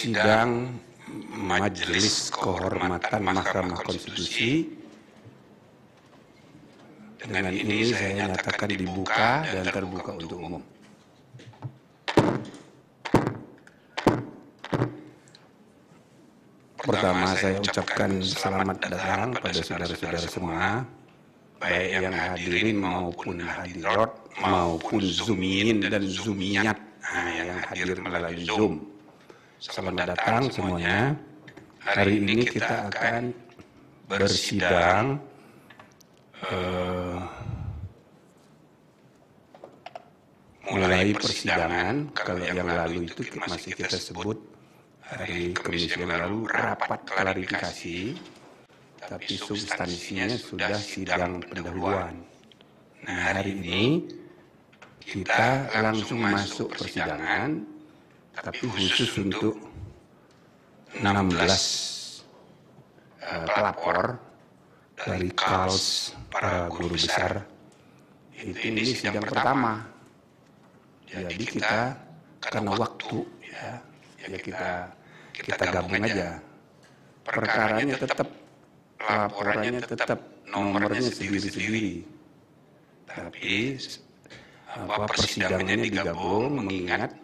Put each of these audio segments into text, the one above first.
sidang Majelis Kehormatan Mahkamah Konstitusi. Dengan ini saya nyatakan dibuka dan terbuka untuk umum. Pertama saya ucapkan selamat datang pada saudara-saudara semua, baik yang hadirin maupun hadirat, maupun zoomin dan zoominat yang hadir melalui Zoom. Selamat datang semuanya. Hari ini kita akan bersidang mulai persidangan. Kalau yang lalu itu masih kita sebut hari Kamis yang lalu rapat klarifikasi, tapi substansinya sudah sidang pendahuluan. Nah, hari ini kita langsung masuk persidangan, tapi khusus untuk 16 pelapor dari KALS para guru besar. Ini sidang pertama. Jadi kita karena waktu ya kita gabung aja. Perkaranya tetap, laporannya tetap, nomornya sendiri-sendiri. Tapi persidangannya digabung mengingat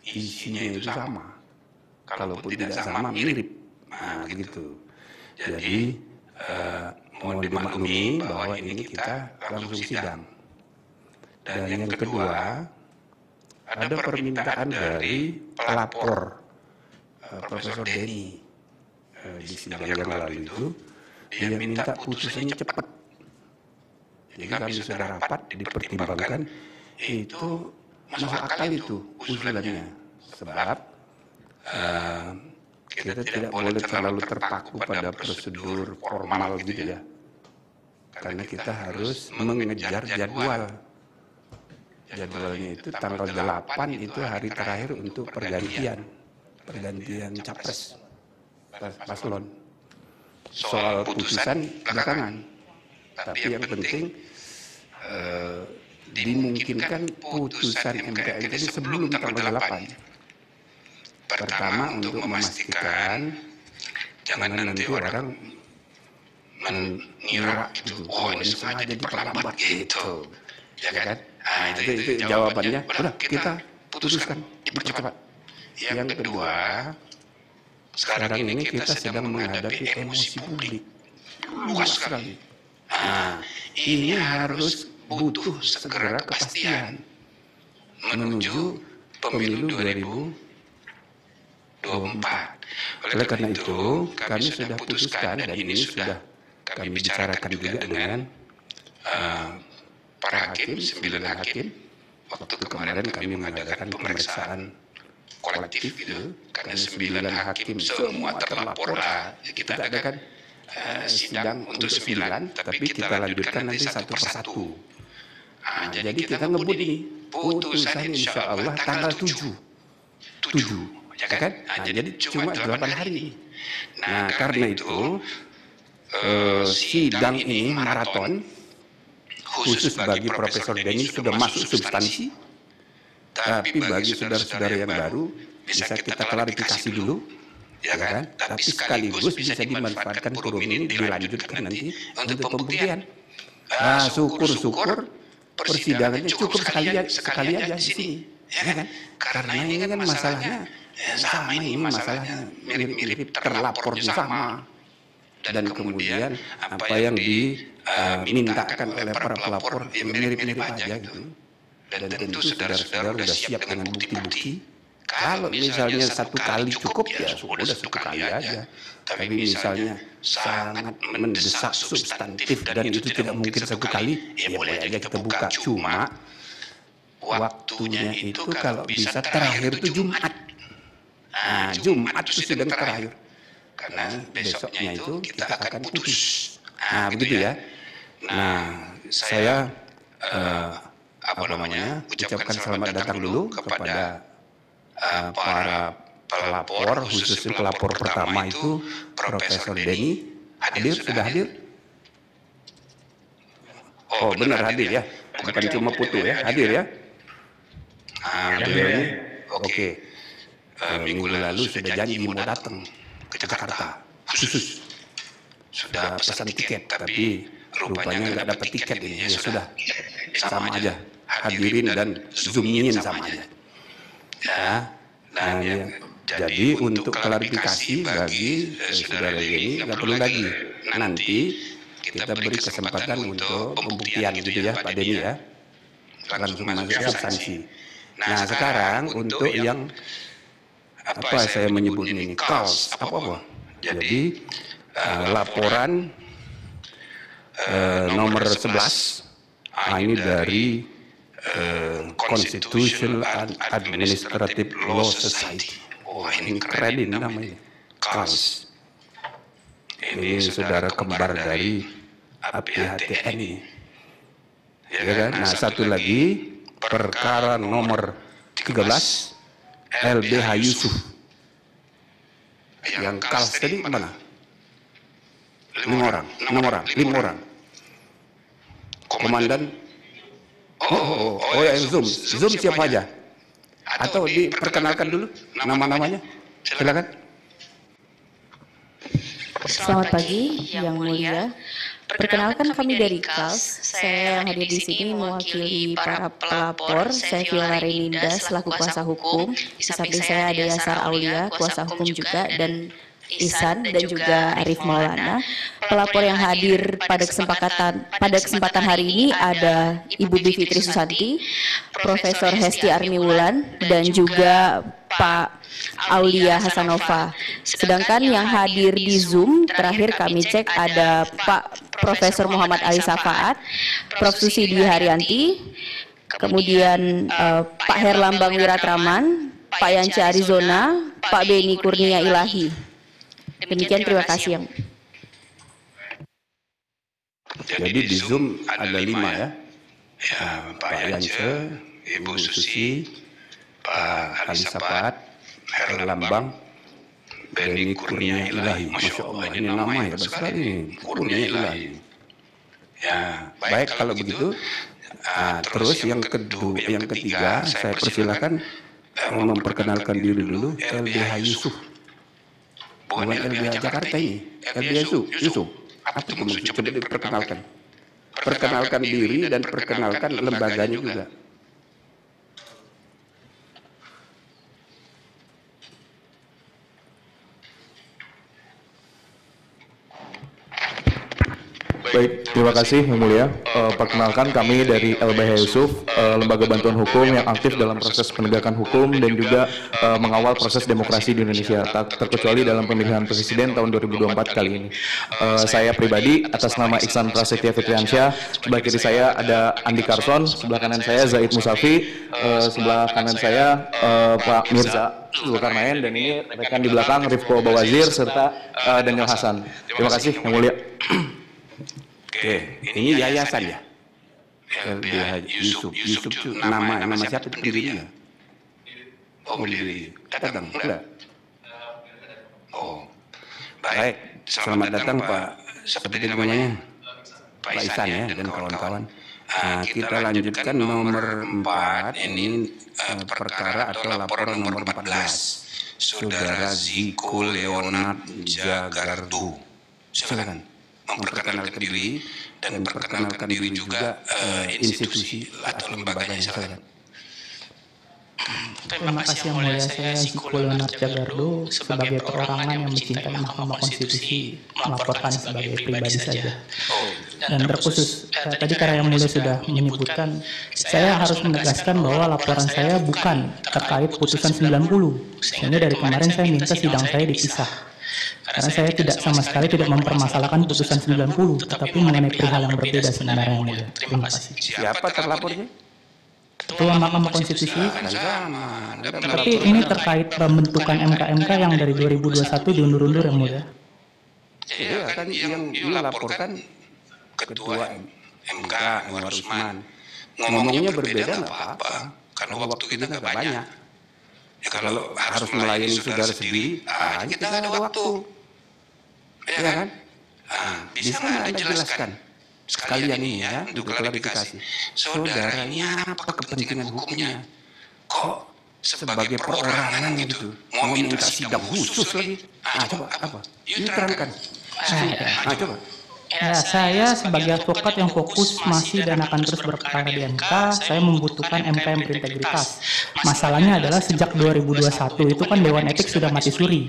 isinya itu sama. Kalaupun tidak sama mirip. Nah, gitu. Jadi mohon dimaklumi bahwa ini kita langsung sidang. Dan yang kedua, ada permintaan dari pelapor Profesor Denny di sidang yang lalu itu, dia minta putusannya cepat. Jadi kami sudah rapat dipertimbangkan, itu masuk akal itu usulannya. Sebab kita tidak boleh terlalu terpaku pada prosedur formal gitu ya. Karena kita harus mengejar jadwal. Jadwalnya itu tanggal 8 itu hari terakhir untuk pergantian capres paslon. Soal putusan belakangan. Tapi yang penting dimungkinkan putusan MK ini sebelum tanggal 8. Pertama untuk memastikan jangan nanti orang mengira gitu, oh ini sengaja diperlambat gitu, ya kan? Nah, itu jawabannya. Udah kita putuskan dipercepat. Yang kedua, sekarang ini kita sedang menghadapi emosi publik luas sekali. Nah, ini harus butuh segera kepastian menuju pemilu 2024. Oleh karena itu, kami sudah putuskan dan ini sudah kami bicarakan juga dengan para hakim, 9 hakim. Waktu kemarin kami mengadakan pemeriksaan kolektif itu, karena 9 hakim semua terlapor. Kita adakan sidang untuk 9, tapi kita lanjutkan nanti satu persatu. Jadi kita ngebut ini, putusan insya Allah tanggal 7. Ya kan? Jadi cuma 8 hari. Nah, karena itu sidang ini maraton khusus bagi Profesor Denny sudah masuk substansi. Tapi bagi saudara-saudara yang baru bisa kita klarifikasi dulu, ya kan? Tapi sekaligus bisa dimanfaatkan forum ini dilanjutkan nanti untuk pembuktian. Syukur-syukur persidangannya cukup sekali aja di sini, ya kan? Karena ini kan masalahnya sama, ini masalahnya mirip-mirip, terlapornya sama. Dan kemudian apa yang dimintakan oleh para pelapor mirip-mirip aja gitu. Dan tentu saudara-saudara sudah siap dengan bukti-bukti. Kalau misalnya satu kali cukup ya sudah satu kali aja. Tapi misalnya sangat mendesak substantif dan itu tidak mungkin satu kali, ya boleh aja kita buka. Cuma waktunya itu kalau bisa terakhir itu Jumat. Nah, Jumat itu sidang terakhir. Karena besoknya itu kita akan putus. Nah, begitu ya. Nah, saya ucapkan selamat datang dulu kepada para pelapor, khususnya pelapor pertama itu Profesor Denny. Sudah hadir? Oh, benar hadir ya. Bukan cuma foto ya, hadir ya. Beliau ini, oke. minggu lalu sudah janji mau datang ke Jakarta khusus. Sudah pesan tiket, tapi rupanya nggak dapat tiket ini. Ya sudah, sama aja. Hadirin dan zoom-in sama aja. Ya, nah, jadi untuk klarifikasi bagi saudara ini nggak perlu lagi. Nanti kita beri kesempatan untuk pembuktian gitu ya Pak Denny ya. Langsung masuk substansi. Nah sekarang untuk yang apa saya menyebut ini KALS apa? Jadi laporan nomor 11 ini dari Constitutional and Administrative Law Society. Wah ini keren namanya KALS. Ini saudara kembar dari APHTN ini. Ya kan? Nah satu lagi perkara nomor 13 LBH Yusuf. Yang KALS tadi mana? 5 orang. Komandan. Oh ya Zoom siapa aja? Atau diperkenalkan dulu nama-namanya? Silakan. Selamat pagi, Yang Mulia. Perkenalkan kami dari KALS. Saya yang hadir di sini mewakili para pelapor. Saya Viola Reninda selaku kuasa hukum. Di samping saya ada Yasar Aulia, kuasa hukum juga, dan Ihsan dan juga Arif Maulana. Pelapor yang hadir pada kesempatan hari ini ada Ibu Bivitri Susanti, Profesor Hesti Arniwulan, dan juga Pak Aulia Hasanova. Sedangkan yang hadir di Zoom terakhir kami cek ada Pak Profesor Muhammad Ali Safaat, Prof. Susidi Haryanti, kemudian Pak Herlambang Wiratraman, Pak Yance Arizona, Pak Beni Kurnia Ilahi. Demikian terima kasih yang. Jadi di Zoom ada 5 ya. Pak Yance, Ibu Susi, Pak Ali Safaat, Herlambang, Beni Kurnia Ilahi. Masya Allah ini nama ya sekali ini. Kurnia Ilahi. Ya baik kalau begitu. Terus yang ketiga saya persilakan memperkenalkan diri dulu LBH Yusuf. Bukan LBH Jakarta ini, LBH Yusuf. Apa itu maksud? Coba diperkenalkan. Perkenalkan diri dan perkenalkan lembaganya juga. Baik, terima kasih Yang Mulia. Perkenalkan kami dari LBH Yusuf, lembaga bantuan hukum yang aktif dalam proses penegakan hukum dan juga mengawal proses demokrasi di Indonesia, tak terkecuali dalam pemilihan presiden tahun 2024 kali ini. Saya pribadi atas nama Iksan Prasetya Fitriansyah, sebelah kiri saya ada Andi Karson, sebelah kanan saya Zaid Musafi, sebelah kanan saya Pak Mirza Zulkarnain, dan ini rekan di belakang Rifko Bawazir serta Daniel Hasan. Terima kasih Yang Mulia. Oke, ini yayasan ya? LBH Yusuf itu nama siapa pendirinya? Oh, pendiri. Datang, enggak? Oh, baik. Selamat datang Pak, seperti namanya? Pak Ihsan ya, dan kawan-kawan. Kita lanjutkan nomor 4, ini perkara atau laporan nomor 14. Saudara Ziko Leonard Jagardu. Silakan memperkenalkan diri dan memperkenalkan diri juga institusi atau lembaganya. Silakan. Terima kasih Yang Mulia, saya Ziko Leonard Jagardu sebagai perorangan yang mencintai Mahkamah Konstitusi melaporkan sebagai pribadi saja. Dan terkhusus tadi karena Yang Mulia sudah menyebutkan, saya harus menegaskan bahwa laporan saya bukan terkait putusan 90, sehingga dari kemarin saya minta sidang saya dipisah. Karena saya sama sekali tidak mempermasalahkan putusan 90, tetapi mengenai perihal yang berbeda sebenarnya Yang Mulia. Terima kasih. Siapa terlapornya? Ketua Mahkamah Konstitusi. Tapi ini terkait pembentukan MK-MK yang dari 2021 diundur-undur Yang Mulia. Iya kan yang dilaporkan Ketua MK Anwar Usman. Ngomongnya berbeda nggak apa-apa, karena waktu kita nggak banyak. Ya kalau harus melayani saudara sendiri, kita nggak ada waktu. Ya kan? Bisa nggak Anda jelaskan sekalian ini ya, untuk klarifikasi. Saudaranya apa kepentingan hukumnya? Kok sebagai perorangan gitu, mau minta sidang khusus lagi. Coba apa? Yuk terangkan. Coba. Ya, saya sebagai advokat yang fokus masih dan akan terus berperkara di MK, saya membutuhkan MK yang berintegritas. Masalahnya adalah sejak 2021 itu kan Dewan Etik sudah mati suri.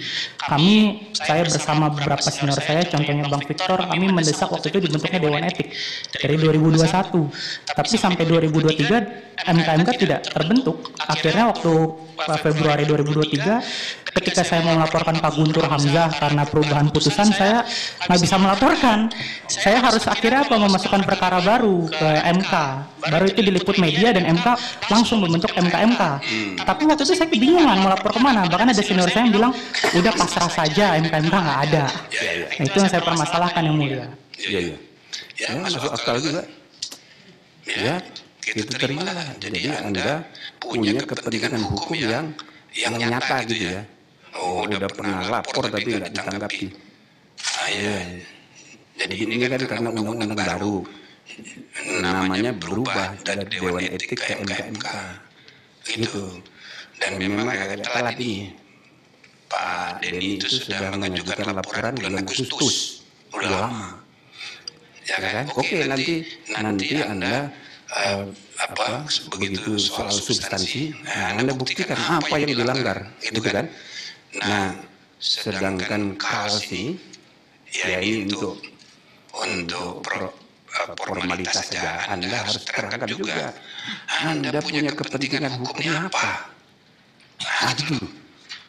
Saya bersama beberapa senior saya, contohnya Bang Victor, kami mendesak waktu itu dibentuknya Dewan Etik dari 2021. Tapi sampai 2023 MK tidak terbentuk. Akhirnya waktu Februari 2023, ketika saya mau melaporkan Pak Guntur Hamzah karena perubahan putusan, saya nggak bisa melaporkan. Saya harus akhirnya memasukkan perkara baru ke MK. Baru itu diliput media dan MK langsung membentuk MK. Tapi waktu itu saya kebingungan mau lapor kemana. Bahkan ada senior saya yang bilang, udah pasrah saja, MK nggak ada. Nah, itu yang saya permasalahkan, Yang Mulia. Iya. Ya, masuk akal juga. Ya, kita terima lah. Jadi Anda punya kepentingan hukum yang nyata gitu ya. Udah pernah lapor tapi nggak ditanggapi. Jadi ini kan karena undang-undang baru, namanya berubah dari Dewan Etik ke MK gitu. Dan memang agak telat ini. Pak Denny itu sudah mengajukan laporan bulan Agustus, udah lama. Ya kan? Oke, nanti Anda begitu soal substansi, Anda buktikan apa yang dilanggar, gitu kan? Nah, sedangkan KALS ini, ya ini untuk formalitas saja. Anda harus terangkan juga. Anda punya kepentingan hukumnya apa? Itu,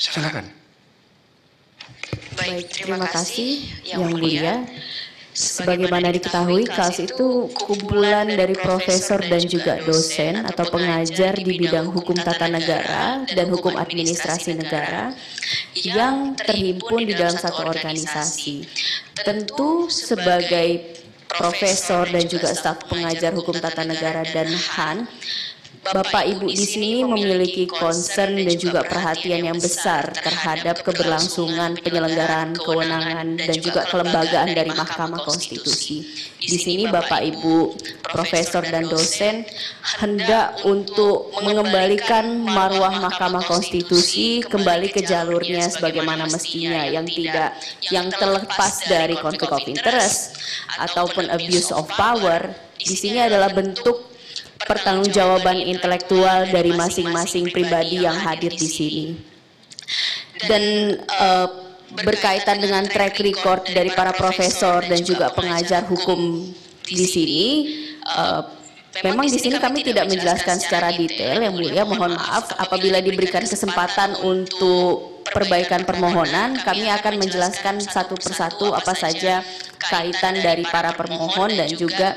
silakan. Baik, terima kasih Yang Mulia. Sebagaimana diketahui, KALS itu kumpulan dari profesor dan juga dosen atau pengajar di bidang hukum tata negara dan hukum administrasi negara yang terhimpun di dalam satu organisasi. Tentu sebagai profesor dan juga staf pengajar hukum tata negara dan HAN, Bapak Ibu di sini memiliki concern dan juga perhatian yang besar terhadap keberlangsungan penyelenggaraan kewenangan dan juga kelembagaan dari Mahkamah Konstitusi. Di sini Bapak Ibu profesor dan dosen hendak untuk mengembalikan marwah Mahkamah Konstitusi kembali ke jalurnya sebagaimana mestinya, yang terlepas dari konflik of interest ataupun abuse of power. Di sini adalah bentuk pertanggungjawaban intelektual dari masing-masing pribadi yang hadir di sini. Dan berkaitan dengan track record dari para profesor dan juga pengajar hukum di sini, memang di sini kami tidak menjelaskan secara detail, Yang Mulia, mohon maaf. Apabila diberikan kesempatan untuk perbaikan permohonan, kami akan menjelaskan satu persatu apa saja kaitan dari para permohon dan juga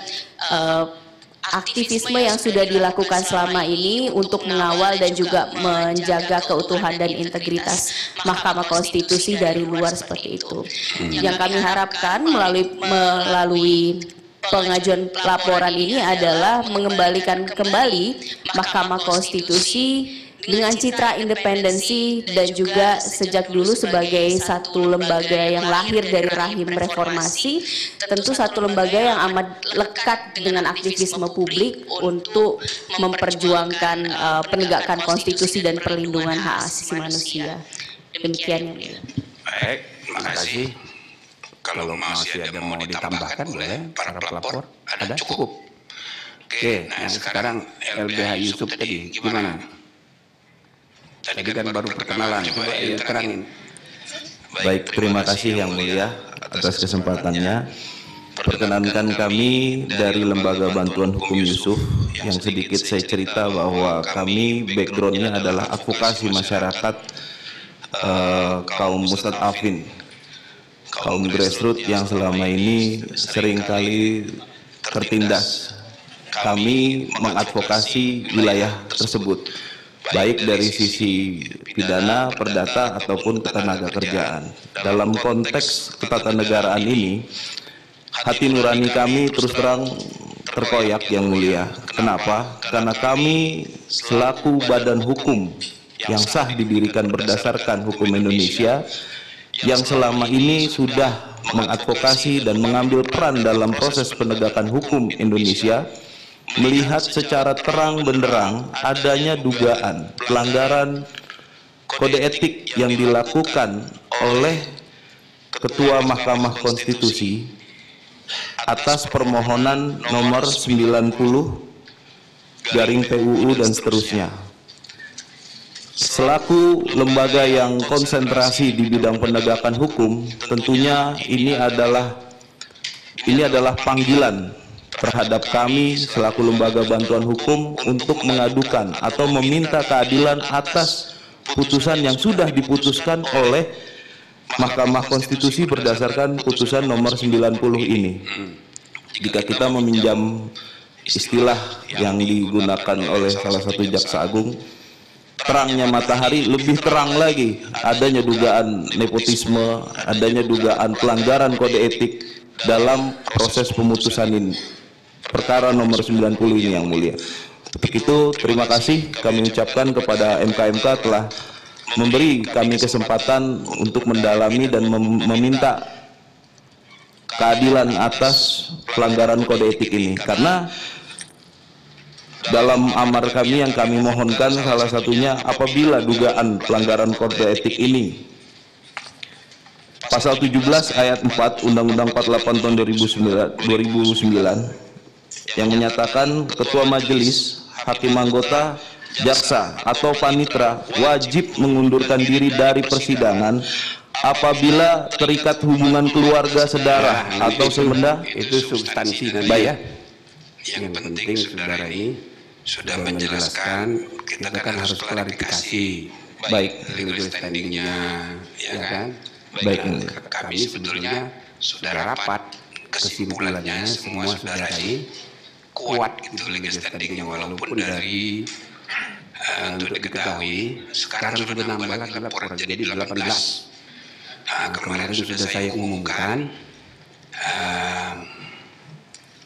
aktivisme yang sudah dilakukan selama ini untuk mengawal dan juga menjaga keutuhan dan integritas Mahkamah Konstitusi dari luar seperti itu. Yang kami harapkan melalui pengajuan laporan ini adalah mengembalikan kembali Mahkamah Konstitusi dengan citra independensi dan juga sejak dulu sebagai satu lembaga yang lahir dari rahim reformasi, tentu satu lembaga yang amat lekat dengan aktivisme publik untuk memperjuangkan penegakan konstitusi dan perlindungan hak asasi manusia. Demikian, Yang Mulia. Baik, terima kasih. Kalau masih ada mau ditambahkan boleh, para pelapor ada cukup. Oke, nah sekarang LBH Yusuf tadi gimana? Tadi kan baru perkenalan, coba terangin. Baik, terima kasih Yang Mulia atas kesempatannya. Perkenankan kami dari Lembaga Bantuan Hukum Yusuf, yang sedikit saya cerita bahwa kami backgroundnya adalah advokasi masyarakat kaum mustadafin, kaum grassroots yang selama ini seringkali tertindas. Kami mengadvokasi wilayah tersebut, baik dari sisi pidana, perdata, ataupun ketenaga kerjaan. Dalam konteks ketatanegaraan ini, hati nurani kami terus terang terkoyak, Yang Mulia. Kenapa? Karena kami selaku badan hukum yang sah didirikan berdasarkan hukum Indonesia, yang selama ini sudah mengadvokasi dan mengambil peran dalam proses penegakan hukum Indonesia, melihat secara terang benderang adanya dugaan pelanggaran kode etik yang dilakukan oleh Ketua Mahkamah Konstitusi atas permohonan nomor 90 garing PUU dan seterusnya. Selaku lembaga yang konsentrasi di bidang penegakan hukum, tentunya ini adalah panggilan terhadap kami selaku lembaga bantuan hukum untuk mengadukan atau meminta keadilan atas putusan yang sudah diputuskan oleh Mahkamah Konstitusi berdasarkan putusan nomor 90 ini. Jika kita meminjam istilah yang digunakan oleh salah satu jaksa agung, terangnya matahari lebih terang lagi, adanya dugaan nepotisme, adanya dugaan pelanggaran kode etik dalam proses pemutusan ini, perkara nomor 90 ini yang mulia. Untuk itu terima kasih kami ucapkan kepada MK-MK telah memberi kami kesempatan untuk mendalami dan meminta keadilan atas pelanggaran kode etik ini, karena dalam amar kami yang kami mohonkan salah satunya apabila dugaan pelanggaran kode etik ini pasal 17 ayat 4 Undang-Undang 48 tahun 2009 yang menyatakan ketua majelis, hakim anggota, jaksa atau panitera wajib mengundurkan diri dari persidangan apabila terikat hubungan keluarga, saudara atau sebenda. Itu substansi nanti ya. Yang penting saudara ini sudah menjelaskan, kita kan harus klarifikasi. Baik, legal standingnya, ya kan? Baik. Kami sebetulnya sudah rapat, kesimpulannya semua saudara ini kuat gitu legal standingnya, walaupun dari untuk diketahui sekarang sudah nambah lagi laporan jadi 18. Kemarin sudah saya umumkan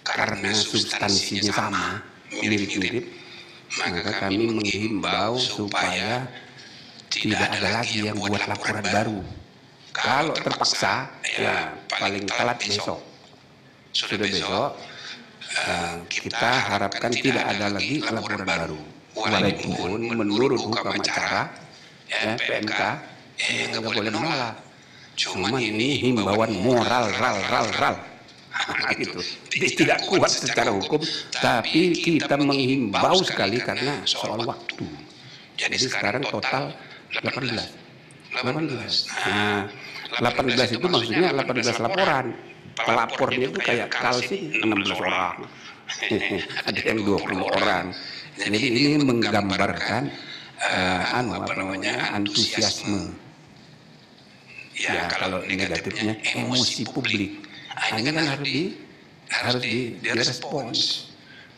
karena substansinya sama, mirip-mirip, maka kami menghimbau supaya tidak ada lagi yang buat laporan baru. Kalau terpaksa, ya paling telat besok. Sudah besok, kita harapkan tidak ada lagi laporan baru. Walaupun menurut hukum acara, PMK, nggak boleh menolak. Cuman ini himbauan moral, gitu. Tidak kuat secara hukum, tapi kita menghimbau sekali karena soal waktu. Jadi sekarang total 18. Nah, 18 itu maksudnya 18 laporan. Pelapornya itu kayak kalsi 16 orang. Ada yang 20 orang. Jadi ini menggambarkan antusiasme. Ya, kalau negatifnya emosi publik. Ini kan harus direspons.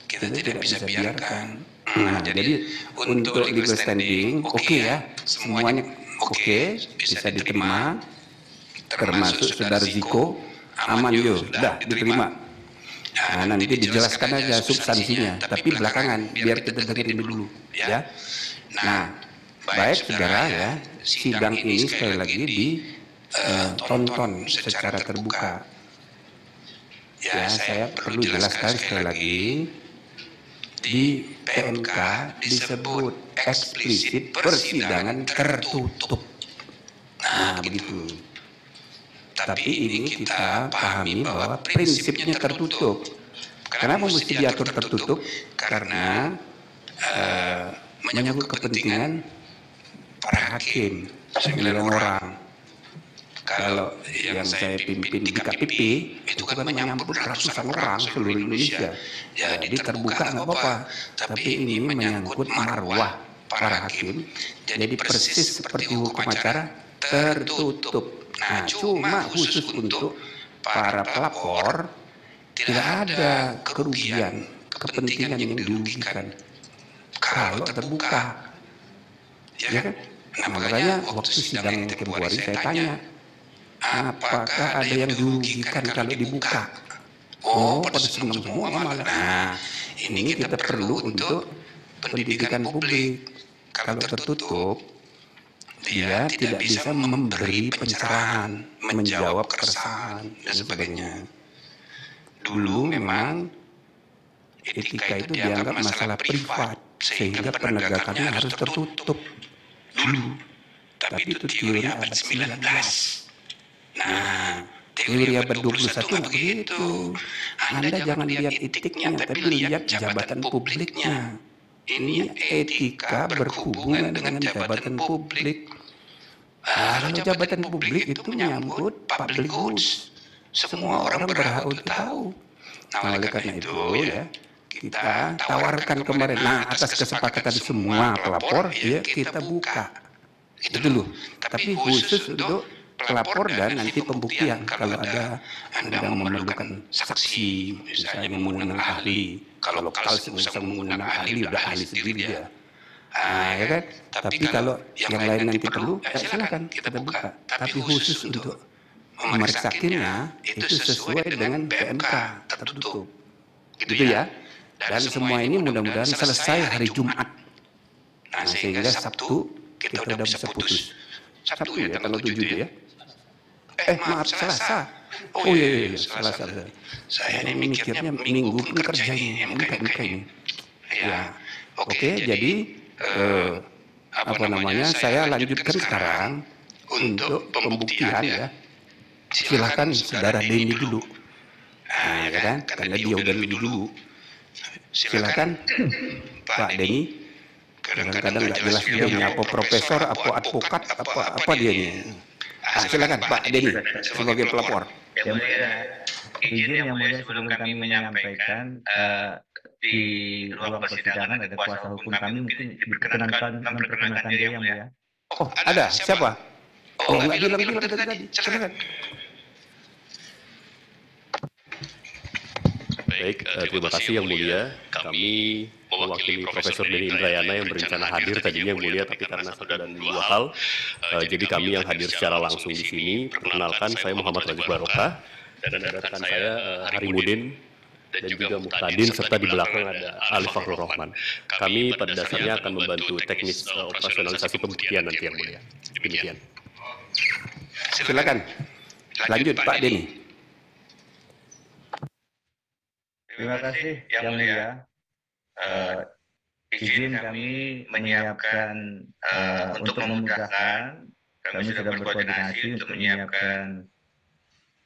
Kita tidak bisa biarkan. Nah, jadi untuk legal standing oke ya, semuanya oke, bisa diterima, termasuk saudara Ziko, aman yo, sudah diterima. Nah, nanti dijelaskan aja substansinya, tapi belakangan biar kita dengerin dulu, ya. Nah, baik saudara ya, sidang ini sekali lagi ditonton secara terbuka. Ya, saya perlu jelaskan sekali lagi, di PMK disebut eksplisit persidangan tertutup. Nah, begitu. Tapi ini kita pahami bahwa prinsipnya tertutup. Kenapa mesti diatur tertutup? Karena menyangkut kepentingan para hakim, 9 orang. Kalau yang saya pimpin di KPP itu kan menyangkut ratusan orang seluruh Indonesia. Jadi terbuka nggak apa-apa. Tapi ini menyangkut marwah para hakim. Jadi persis seperti hukum acara tertutup. Nah, cuma khusus untuk para pelapor tidak ada kerugian, kepentingan yang dirugikan kalau terbuka. Ya kan? Nah, makanya waktu sidang tempoh hari saya tanya, apakah ada yang dirugikan kalau dibuka? Oh, pada senang semua malah. Nah, ini kita perlu untuk pendidikan publik. Kalau tertutup, dia tidak bisa memberi pencerahan, menjawab keresahan dan sebagainya. Dulu memang etika itu dianggap masalah privat, sehingga penegakannya harus tertutup dulu. Tapi itu teori abad 19. Nah, teori abad 21 nggak begitu. Anda jangan lihat etiknya, tapi lihat jabatan publiknya. Ini etika berhubungan dengan jabatan publik. Kalau jabatan publik itu menyangkut public goods. Semua orang berhak untuk tahu. Nah, oleh karena itu ya, kita tawarkan kemarin. Nah, atas kesepakatan semua pelapor, ya kita buka. Itu dulu. Tapi khusus untuk pelapor dan nanti pembuktian. Kalau ada Anda memerlukan saksi, misalnya mengundang ahli. Kalau KALS bisa mengundang ahli, udah ahli sendiri dia. Ya kan? Tapi kalau yang lain nanti perlu, silakan kita buka. Tapi khusus untuk memeriksa hakimnya itu sesuai dengan PMK tertutup. Gitu ya. Dan semua ini mudah-mudahan selesai hari Jumat. Nah, sehingga Sabtu kita udah bisa putus. Sabtu ya, tanggal 7 itu ya. Maaf, Selasa. Oh iya, Selasa. Saya ini mikirnya minggu pun kerja ini, MK ini. Ya, oke, jadi saya lanjutkan sekarang untuk pembuktian ya. Silakan saudara Denny dulu. Nah, ya kan? Karena dia udah lebih dulu. Silakan Pak Denny. Kadang-kadang nggak jelas dia ini apa profesor, apa advokat, apa dia ini. Silakan Pak Denny sebagai pelapor. Yang mulia, izin yang mulia sebelum kami menyampaikan di ruang persidangan ada kuasa hukum kami, mungkin memperkenalkan dia yang mulia. Oh, ada siapa? Oh, nggak bilang tadi. Silakan. Baik, terima kasih yang mulia. Kami mewakili Profesor Denny Indrayana yang berencana hadir tadinya yang mulia, tapi karena satu dan dua hal, jadi kami yang hadir secara langsung di sini. Perkenalkan, saya Muhammad Rajib Barokah dan ada rekan saya Harimudin dan juga Muhtadin, serta di belakang ada Ali Fakhrul Rahman. Kami pada dasarnya akan membantu teknis operasionalisasi pembuktian nanti yang mulia. Demikian. Silakan. Lanjut Pak Denny. Terima kasih yang mulia. Izin kami menyiapkan untuk memudahkan, kami sudah berkoordinasi untuk menyiapkan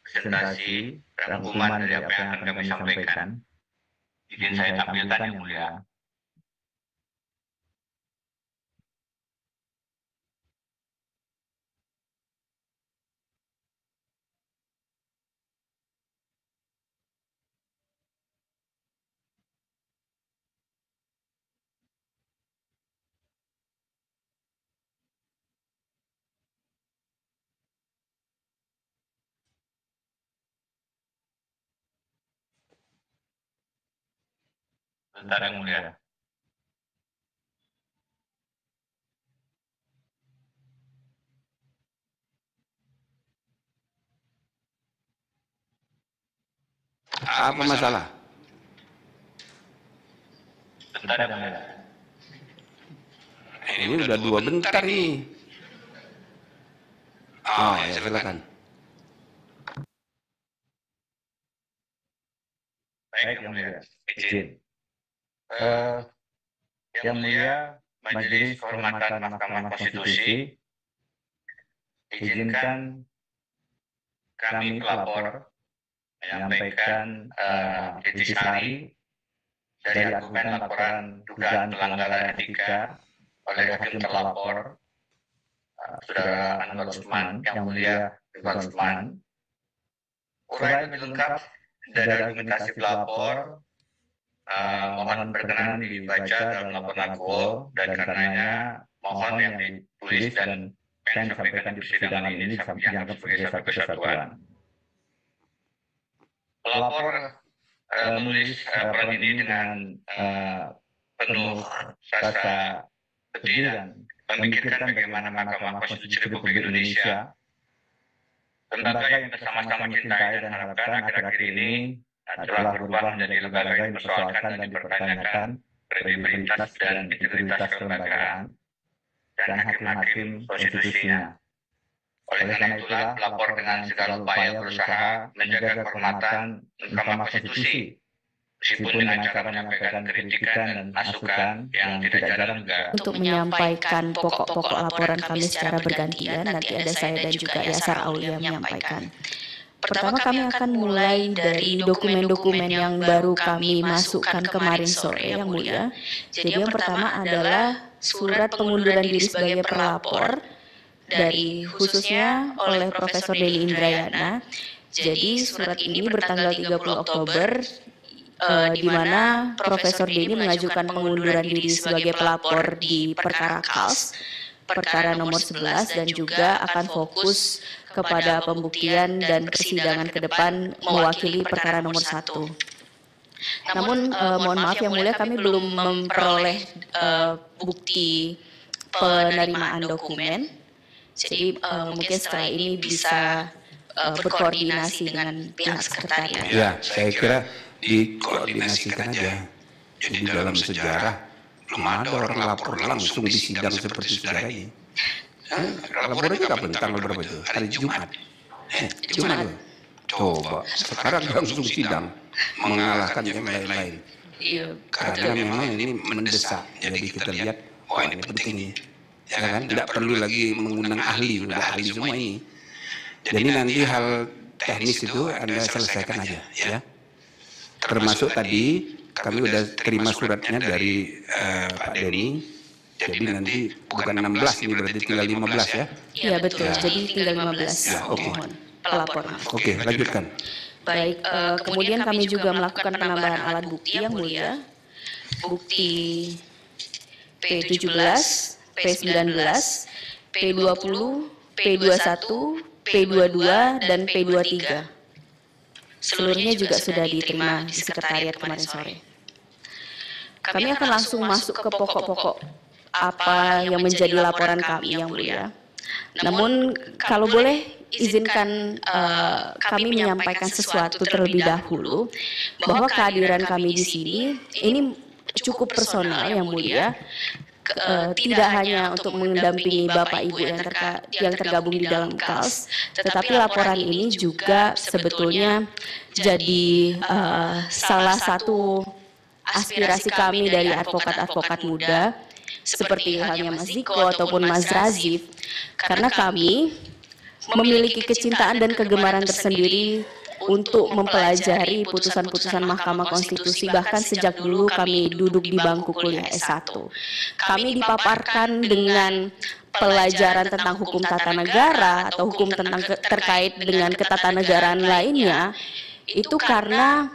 presentasi rangkuman dari apa yang akan kami sampaikan. Izin saya tampilkan yang mulia. Bentar yang mulia. Apa masalah? Bentar yang mulia. Ini udah dua bentar ini. Oh ya, silakan. Baik yang mulia, izin. Yang mulia, Majelis Kehormatan Mahkamah Konstitusi, izinkan kami pelapor menyampaikan intisari dari argumen laporan dugaan pelanggaran etika oleh hakim pelapor, Saudara Anwar Usman, yang mulia Ridwan Usman. Uraian lebih lengkap dari argumentasi pelapor mohon berkenan dibaca dalam laporan aku, dan karenanya mohon yang ditulis dan yang disampaikan di persidangan ini dianggap sebagai satu kesatuan. Pelapor menulis laporan ini dengan penuh rasa sedih dan memikirkan bagaimana Mahkamah Konstitusi Republik Indonesia, lembaga yang bersama-sama cintai dan harapkan akhir-akhir ini telah berubah menjadi lembaga yang dipersoalkan dan dipertanyakan kredibilitas dan integritas kelembagaan dan hakim-hakim konstitusinya. Oleh karena itulah, pelapor dengan segala upaya berusaha menjaga kehormatan Mahkamah Konstitusi meskipun dengan cara menyampaikan kritikan dan masukan yang tidak jarang juga untuk menyampaikan pokok-pokok laporan kami secara bergantian. Nanti ada saya dan juga Yasar Aulia menyampaikan. Pertama kami akan mulai dari dokumen-dokumen yang baru kami masukkan kemarin sore, Yang Mulia. Jadi yang pertama adalah surat pengunduran diri sebagai pelapor dari khususnya oleh Profesor Denny Indrayana. Jadi surat ini bertanggal 30 Oktober di mana Profesor Denny mengajukan pengunduran diri sebagai pelapor di perkara KALS, perkara nomor 11, dan juga akan fokus kepada pembuktian dan persidangan ke depan mewakili perkara nomor 1. Namun mohon maaf Yang Mulia, kami belum memperoleh bukti penerimaan dokumen. Jadi mungkin setelah ini bisa berkoordinasi dengan pihak sekretariat. Ya, saya kira dikoordinasikan aja. Jadi dalam sejarah belum ada orang lapor langsung di sidang seperti saudara ini. Laporannya kapan? Tanggal berapa itu? Hari Jumat. Jumat. Coba sekarang langsung sidang mengalahkan yang lain-lain. Karena memang ini mendesak. Jadi kita lihat, wah ini penting nih. Ya kan? Tidak perlu lagi mengundang ahli, udah ahli semua ini. Jadi nanti hal teknis itu Anda selesaikan aja, ya. Termasuk tadi kami udah terima suratnya dari Pak Denny. Jadi nanti bukan 16 ini berarti tinggal 15 ya? Iya betul, jadi tinggal 15. Ya, oke. Mohon pelapor. Oke, lanjutkan. Baik, kemudian kami juga melakukan penambahan alat bukti Yang Mulia. Bukti P17, P19, P20, P21, P22, dan P23. Seluruhnya juga sudah diterima di sekretariat kemarin sore. Kami akan langsung masuk ke pokok-pokok apa yang menjadi laporan kami Yang Mulia. Namun kalau boleh izinkan kami menyampaikan sesuatu terlebih dahulu, bahwa kehadiran kami di sini ini cukup personal Yang Mulia. Tidak hanya untuk mendampingi Bapak Ibu yang tergabung di dalam KALS, tetapi laporan ini juga sebetulnya jadi salah satu aspirasi kami dari advokat-advokat muda, seperti halnya Mas Ziko ataupun Mas Razif, karena kami memiliki kecintaan dan kegemaran tersendiri untuk mempelajari putusan-putusan Mahkamah Konstitusi. Bahkan sejak dulu kami duduk di bangku kuliah S1. Kami dipaparkan dengan pelajaran tentang hukum tata negara atau hukum tentang terkait dengan ketatanegaraan lainnya, itu karena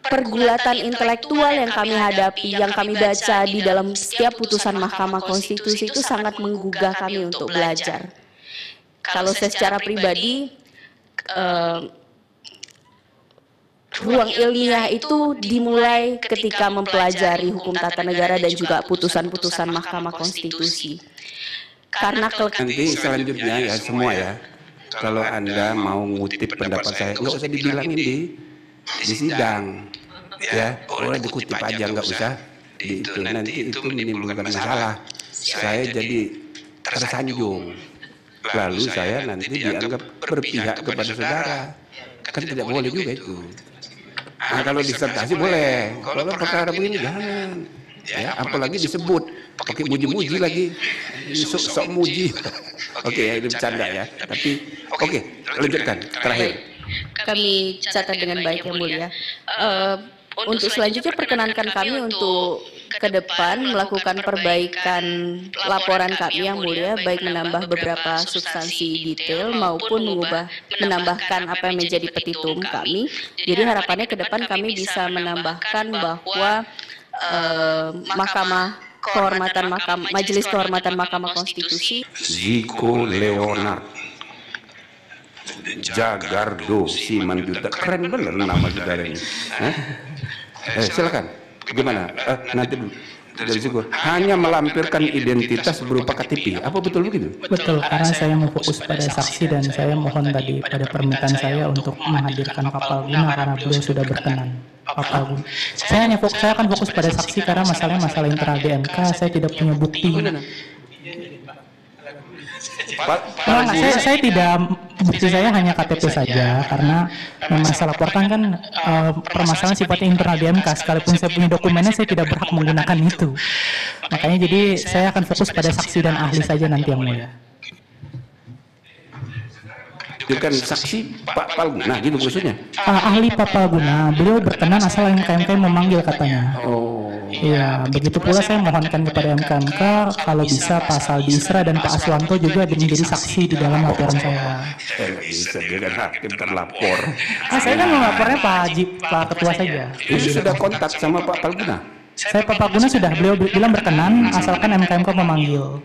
pergulatan intelektual yang kami hadapi, yang kami baca di dalam setiap putusan Mahkamah Konstitusi itu sangat menggugah kami untuk belajar. Kalau secara pribadi, ruang ilmiah itu dimulai ketika mempelajari hukum tata negara dan juga putusan-putusan Mahkamah Konstitusi. Karena nanti selanjutnya ya semua ya, kalau Anda mau ngutip pendapat saya, nggak usah dibilangin di sidang, ya boleh dikutip aja, nggak usah itu, nanti itu menimbulkan masalah. Saya jadi tersanjung. Lalu saya nanti dianggap berpihak kepada saudara, kan tidak boleh juga itu. Nah kalau disertasi boleh, kalau perkara begini jangan. Ya, apalagi disebut pakai muji-muji lagi, sok muji. Oke, ya, ini bercanda ya. Tapi oke, lanjutkan terakhir. Kami catat dengan baik Yang Mulia. Untuk selanjutnya perkenankan kami untuk ke depan melakukan perbaikan laporan kami Yang Mulia, baik menambah beberapa substansi detail maupun menambahkan apa yang menjadi petitum kami. Jadi harapannya ke depan kami bisa menambahkan bahwa Majelis Kehormatan Mahkamah Konstitusi Ziko Leonard Jagardo Simanjuntak, keren bener nama saudara ini. Silakan. Gimana? Nanti dari Ziko hanya melampirkan identitas berupa KTP. Apa betul begitu? Betul, karena saya mau fokus pada saksi dan saya mohon tadi pada permintaan saya untuk menghadirkan Papal Guna karena beliau sudah berkenan. Papal Guna. Saya akan fokus pada saksi karena masalah internal DMK, saya tidak punya bukti. Saya tidak, bukti saya hanya KTP saja, karena memang saya laporkan kan permasalahan sifatnya internal di MK, sekalipun saya punya dokumennya saya tidak berhak menggunakan itu. Makanya jadi saya akan fokus pada saksi dan ahli saja nanti yang mulia. Bukan saksi Pak Palguna gitu maksudnya? Ahli Pak Palguna, beliau berkenan asal MKMK memanggil katanya. Iya, begitu pula saya mohonkan kepada MKMK kalau bisa Pak Saldi Isra dan Pak Aswanto juga menjadi saksi di dalam laporan saya. Bisa dia kan hakim terlapor. Saya kan melapornya Pak Ketua saja. Itu sudah kontak sama Pak Palguna? Saya Pak Palguna sudah, beliau bilang berkenan asalkan MKMK memanggil.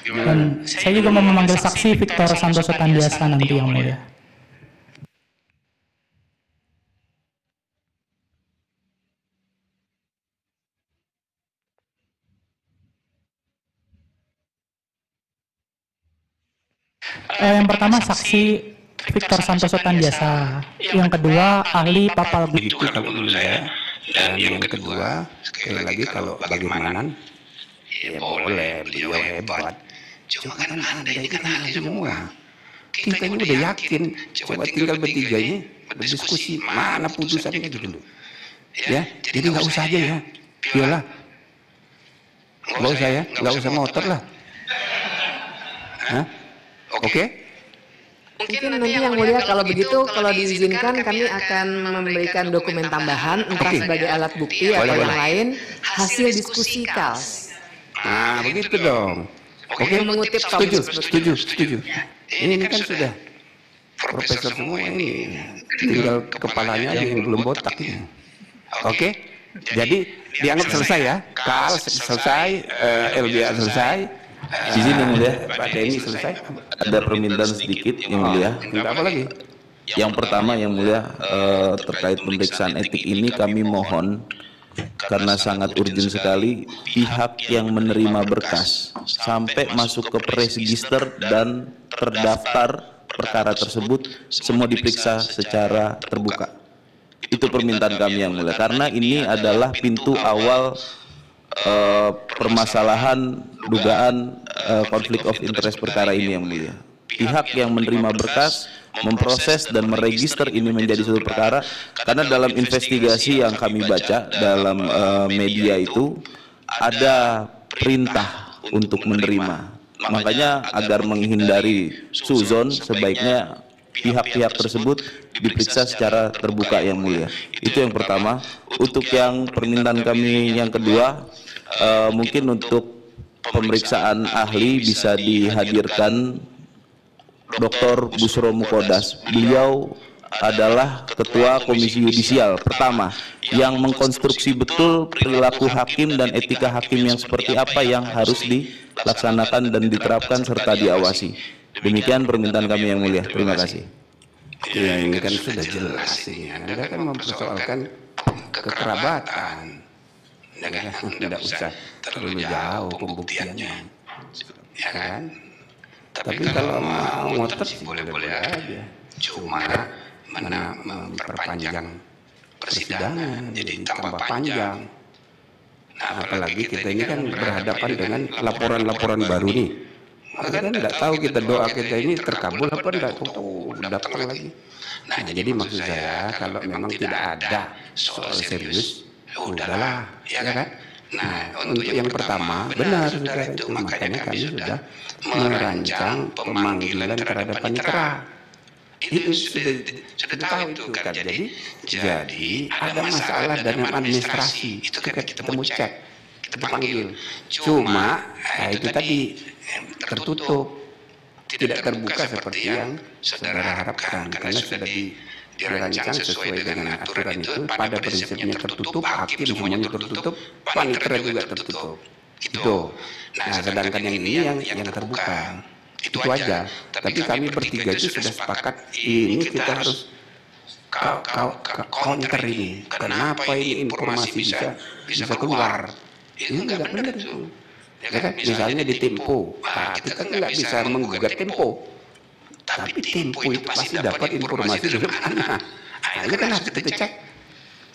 Dan saya juga mau memanggil saksi Victor Santoso Tandiasa nanti yang mulia. Yang pertama saksi Victor Santoso Tandiasa, yang kedua ahli Pak Palguna. Itu kalau menurut saya. Dan yang kedua, sekali lagi kalau bagaimana, ya boleh, beliau hebat. Cuma kan Anda ini kan ahli semua. Kita ini udah yakin, coba tinggal bertiga ini berdiskusi, mana putusannya gitu loh. Ya, jadi nggak usah aja ya, iyalah. Nggak usah ya, nggak usah ngotot lah. Hah? Oke? Mungkin nanti yang mulia kalau begitu, kalau diizinkan kami akan memberikan dokumen tambahan, entah sebagai alat bukti atau yang lain, hasil diskusi KALS. Nah, begitu dong. Oke, Mengutip setuju. Ini kan sudah profesor semua ini, tinggal kepalanya aja yang belum botak ini. Oke, jadi dianggap selesai ya, KALS selesai, LBA selesai. Di sini yang mulia, Pak Denny selesai. ada permintaan sedikit yang mulia. Minta apa lagi? Yang pertama yang mulia terkait pemeriksaan etik ini kami mohon karena sangat urgent sekali pihak yang menerima berkas sampai masuk ke pre-register dan terdaftar perkara tersebut semua diperiksa secara terbuka. Itu permintaan kami yang mulia karena ini adalah pintu awal permasalahan dugaan konflik of interest perkara ini yang mulia. Pihak yang menerima berkas memproses dan meregister ini menjadi suatu perkara karena dalam investigasi yang kami baca dalam media itu ada perintah untuk menerima. Makanya agar menghindari suzon sebaiknya pihak-pihak tersebut diperiksa secara terbuka yang mulia. Itu yang pertama. Untuk yang permintaan kami yang kedua, mungkin untuk pemeriksaan ahli bisa dihadirkan Dr. Busro Mukodas. Beliau adalah Ketua Komisi Yudisial pertama yang mengkonstruksi betul perilaku hakim dan etika hakim yang seperti apa yang harus dilaksanakan dan diterapkan serta diawasi. Demikian permintaan kami yang mulia. Terima kasih. Ya ini kan sudah jelas sih. Anda kan mempersoalkan kekerabatan. Tidak usah terlalu jauh pembuktiannya. Ya kan? Tapi kalau mau ngotot sih boleh-boleh aja. Cuma memperpanjang persidangan jadi tambah panjang. Nah, apalagi kita ini kan berhadapan dengan laporan-laporan baru nih. Maka kan tidak tahu kita doa kita ini terkabul apa tidak tahu datang lagi. Nah jadi maksud saya kalau memang tidak ada soal serius, udahlah, ya kan? Nah untuk yang pertama benar saudara itu makanya kami sudah merancang pemanggilan terhadap panitera. Itu sudah tahu itu kan. Jadi ada masalah dalam administrasi itu kan kita mau cek, kita panggil. Cuma itu tadi tertutup, tidak terbuka seperti yang saudara harapkan karena sudah dirancang sesuai dengan aturan itu pada prinsipnya tertutup, hakim semuanya tertutup, panitera juga tertutup. Itu. Nah, sedangkan yang ini yang terbuka. Itu aja. Tapi kami bertiga itu sudah sepakat ini kita harus counter ini. Kenapa ini informasi bisa keluar? Ini enggak benar itu. Ya kan? Misalnya di Tempo, kita nggak bisa menggugat Tempo, tapi Tempo itu pasti dapat informasi dari mana. Itu kan harus kita cek.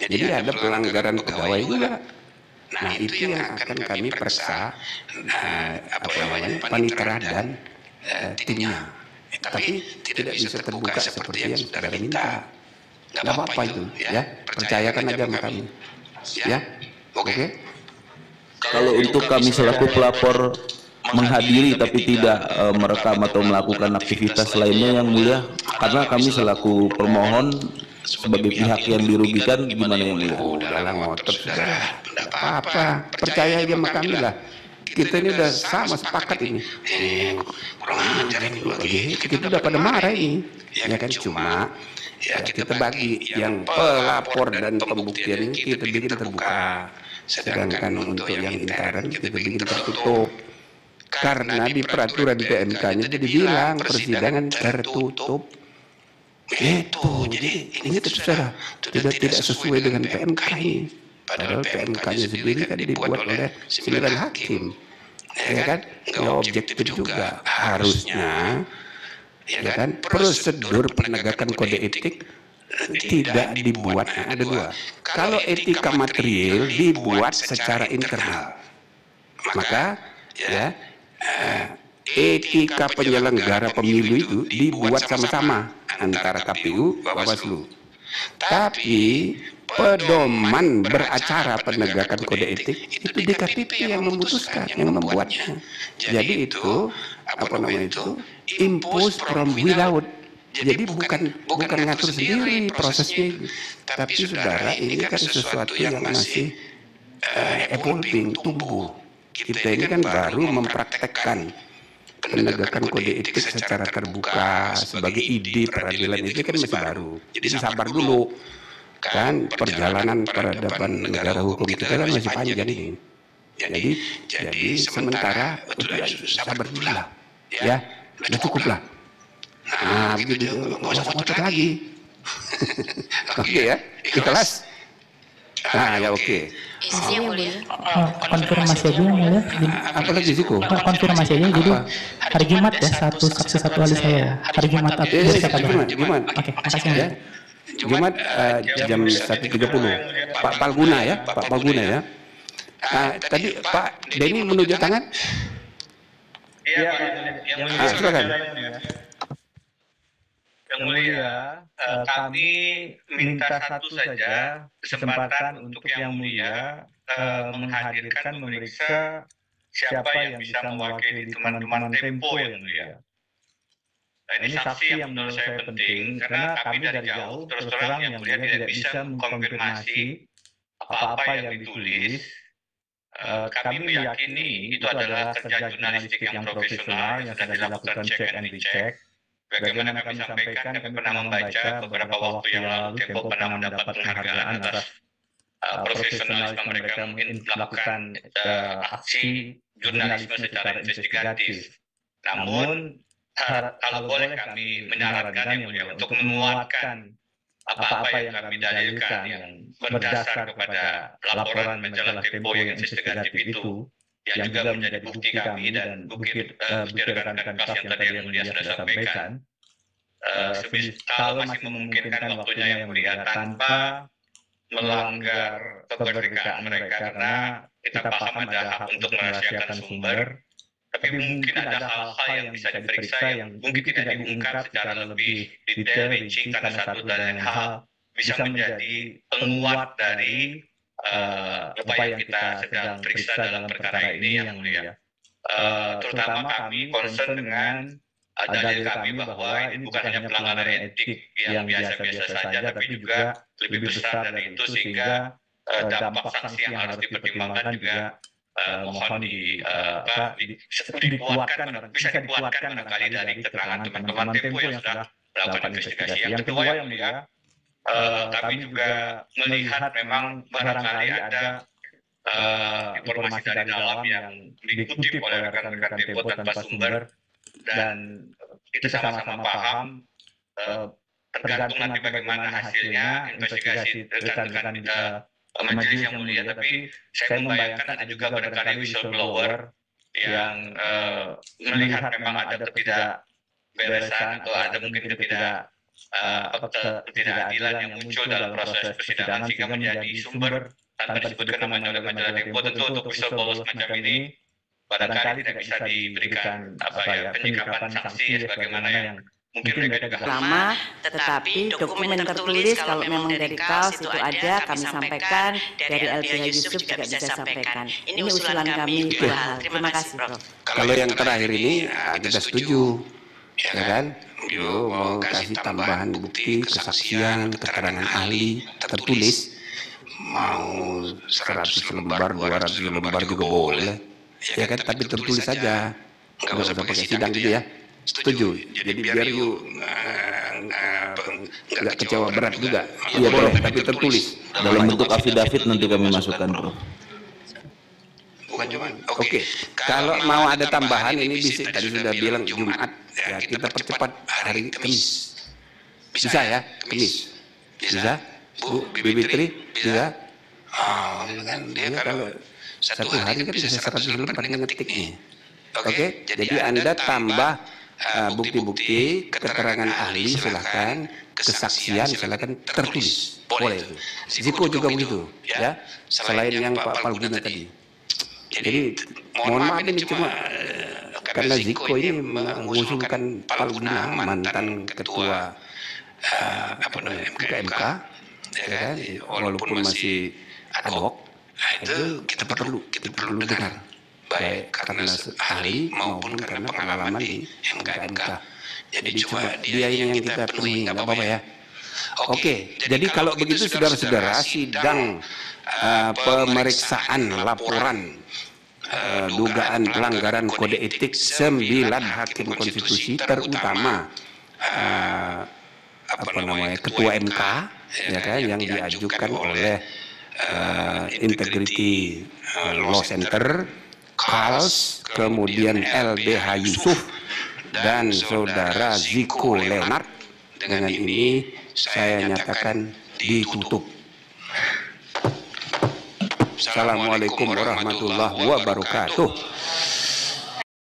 Jadi ada pelanggaran pegawai juga. Nah itu yang akan kami periksa panitera dan timnya. Tapi tidak bisa terbuka seperti yang saudara minta. Nggak apa-apa itu, ya. Percayakan aja sama kami, ya. Oke. Kalau untuk kami selaku pelapor menghadiri tapi tidak merekam atau melakukan aktivitas lainnya yang mulia, karena kami selaku permohon sebagai pihak yang dirugikan, gimana yang mulia? Udahlah ngotot saudara, tidak apa-apa, percaya aja sama kami lah. Kita ini udah sama sepakat ini. Kurang ajar ini lagi. Kita udah pada marah ini, ya kan? Cuma ya kita bagi yang pelapor dan pembuktian ini kita bikin terbuka. Sedangkan untuk yang intern kita bikin tertutup. Karena di peraturan PMK-nya jadi bilang persidangan tertutup. Itu, jadi ini saudara tidak sesuai dengan PMK ini. Padahal PMK-nya sendiri kan dibuat oleh 9 hakim, ya kan? Nggak objektif juga. Harusnya, ya kan? Prosedur penegakan kode etik tidak dibuat, ada dua. Kalau etika material dibuat secara internal, maka ya etika penyelenggara pemilu itu dibuat sama-sama antara KPU, Bawaslu. Tapi pedoman beracara penegakan kode etik itu DKPP yang memutuskan, yang membuatnya. Jadi itu apa namanya itu impose from without. Jadi bukan ngatur sendiri prosesnya, tapi saudara ini kan sesuatu yang masih evolving, tumbuh. Kita ini kan baru mempraktekkan penegakan kode etik secara terbuka sebagai ide peradilan itu kan masih baru. Jadi sabar dulu, kan perjalanan peradaban negara hukum kita kan masih panjang ini. Jadi sementara sabar dulu lah, ya, udah cukup lah. Nah begitu, nggak usah ngotot lagi. Oke ya, ikhlas. Nah ya oke. Isinya mulia. Konfirmasi aja yang mulia. Apa lagi sih kok? Konfirmasi aja. Jadi hari Jumat ya satu saksi satu ahli saya. Hari Jumat atau Jumat. Oke, makasih ya. Jumat jam 1.30. Pak Palguna ya, Pak Palguna ya. Tadi Pak Denny menunjuk tangan. Iya, Silakan. Yang mulia, kami minta satu saja kesempatan untuk yang mulia menghadirkan, memeriksa siapa yang bisa mewakili teman-teman Tempo yang mulia. Nah, ini saksi yang menurut saya penting karena kami dari jauh terus terang yang mulia tidak bisa mengkonfirmasi apa-apa yang ditulis. Kami meyakini itu adalah kerja jurnalistik yang profesional yang sudah dilakukan check and recheck. Bagaimana kami sampaikan, kami pernah membaca beberapa waktu yang lalu Tempo pernah mendapat penghargaan atas profesionalisme mereka melakukan aksi jurnalisme secara investigatif. Namun, kalau boleh kami menyarankan yang mulia untuk menguatkan apa-apa yang kami dalilkan yang berdasar kepada laporan majalah Tempo yang investigatif itu, yang juga menjadi bukti kami dan bukti rekan-rekan kelas yang tadi yang mulia sudah sampaikan. Kalau masih memungkinkan waktunya yang mulia tanpa melanggar kemerdekaan mereka, karena kita paham ada hak untuk merahasiakan sumber, tapi mungkin ada hal-hal yang bisa diperiksa yang mungkin tidak diungkap secara lebih detail, rinci, karena satu dan lain hal bisa menjadi penguat dari apa yang kita sedang periksa dalam perkara ini yang mulia. Terutama kami concern dengan dalil kami bahwa ini bukan hanya pelanggaran etik yang biasa-biasa saja, tapi juga lebih besar dari itu, sehingga dampak sanksi yang harus dipertimbangkan juga mohon dikuatkan, bisa dikuatkan barangkali dari keterangan teman-teman Tempo yang sudah melakukan investigasi. Yang kedua yang mulia, kami juga melihat memang barangkali ada informasi dari dalam yang dikutip oleh rekan-rekan Tempo tanpa sumber, dan kita sama-sama paham tergantung nanti bagaimana hasilnya investigasi rekan-rekan majelis yang mulia, tapi saya membayangkan ada juga barangkali whistleblower yang melihat memang ada ketidakberesan atau ada mungkin ketidakadilan yang muncul dalam proses persidangan sehingga menjadi sumber tanpa disebutkan nama oleh majalah Tempo. Tentu untuk whistleblower semacam ini barangkali tidak bisa diberikan penyikapan sanksi sebagaimana yang mungkin mereka juga lama, tetapi dokumen tertulis kalau memang dari KALS itu ada, kami sampaikan, dari LBH Yusuf juga bisa sampaikan. Ini usulan kami dua hal. Terima kasih, Prof. Kalau yang terakhir ini kita setuju, ya kan? Yo mau kasih tambahan bukti, kesaksian, keterangan ahli tertulis, mau 100 lembar, 200 lembar juga boleh, ya kan? Tapi tertulis saja, nggak usah pakai sidang gitu ya. Setuju. Jadi biar you nggak kecewa berat juga. Iya boleh, Prof. tapi tertulis. Dalam bentuk afidavit nanti kami masukkan, Prof. Bukan cuman. Oke. Kalau mau ada tambahan ini bisa, tadi sudah bilang Jumat, ya kita percepat hari Kamis. Bisa ya, Kamis. Bisa? Bu Bibitri, bisa? Oh, kan dia kalau satu hari kan bisa 100 lembar ngetiknya. Oke, jadi Anda tambah bukti-bukti, keterangan ahli silahkan, kesaksian silahkan tertulis, boleh itu. Ziko juga begitu, ya. Selain yang Pak Palguna tadi. Jadi mohon maaf ini cuma karena Ziko ini mengusulkan Palguna mantan ketua MK, ya kan, walaupun masih ad hoc, itu kita perlu dengar. Baik karena ahli maupun karena pengalaman di MK. Jadi cuma dia yang kita penuhi, nggak apa-apa ya. Oke, jadi kalau begitu saudara-saudara, sidang pemeriksaan laporan dugaan pelanggaran kode etik 9 hakim konstitusi, terutama ketua MK, ya kan, yang diajukan oleh Integrity Law Center, KALS, kemudian LBH Yusuf, dan saudara Ziko Leonard. Dengan ini saya nyatakan ditutup. Assalamualaikum warahmatullahi wabarakatuh.